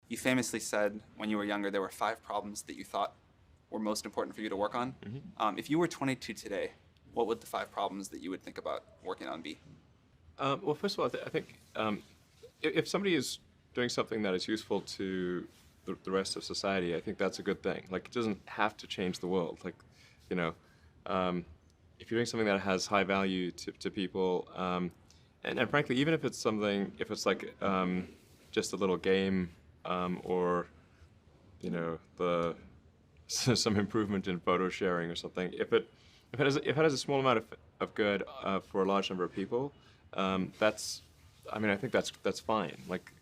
You famously said when you were younger there were 5 problems that you thought were most important for you to work on. If you were 22 today, what would the 5 problems that you would think about working on be? Well, first of all, I think if somebody is doing something that is useful to the rest of society, I think that's a good thing. Like, it doesn't have to change the world. Like, you know, if you're doing something that has high value to people, and frankly, even if it's something, if it's like just a little game, or the some improvement in photo sharing or something, if it has a small amount of good for a large number of people, that's, I mean, I think that's fine. Like,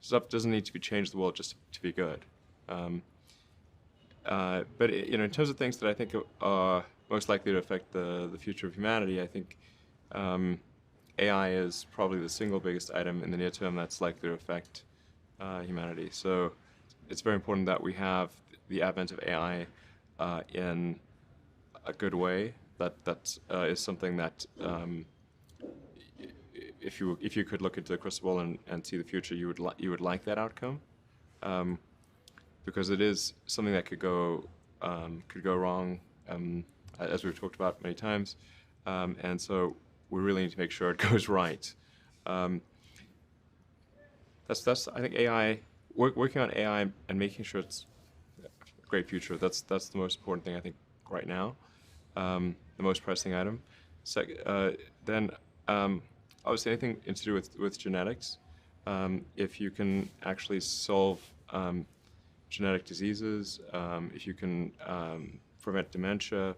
stuff doesn't need to be changed the world just to be good. But in terms of things that I think are most likely to affect the future of humanity, I think AI is probably the single biggest item in the near term that's likely to affect humanity. So it's very important that we have the advent of AI in a good way. That is something that if you could look into the crystal ball and see the future, you would like that outcome, because it is something that could go wrong, as we've talked about many times, and so we really need to make sure it goes right. That's I think AI, working on AI and making sure it's a great future. That's the most important thing I think right now, the most pressing item. Then obviously anything to do with genetics. If you can actually solve genetic diseases, if you can prevent dementia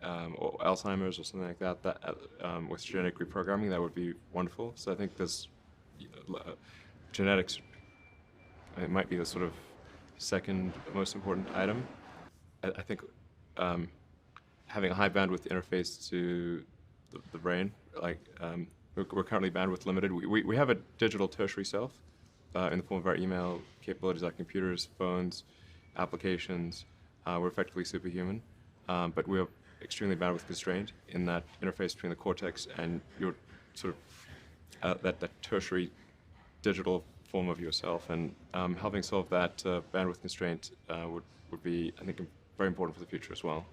or Alzheimer's or something like that, with genetic reprogramming, that would be wonderful. So I think there's genetics. It might be the sort of second most important item. I think having a high bandwidth interface to the brain, like we're currently bandwidth limited. We have a digital tertiary self in the form of our email capabilities, like computers, phones, applications. We're effectively superhuman, but we're extremely bandwidth constrained in that interface between the cortex and your sort of that tertiary digital form of yourself. And helping solve that bandwidth constraint would be, I think, very important for the future as well.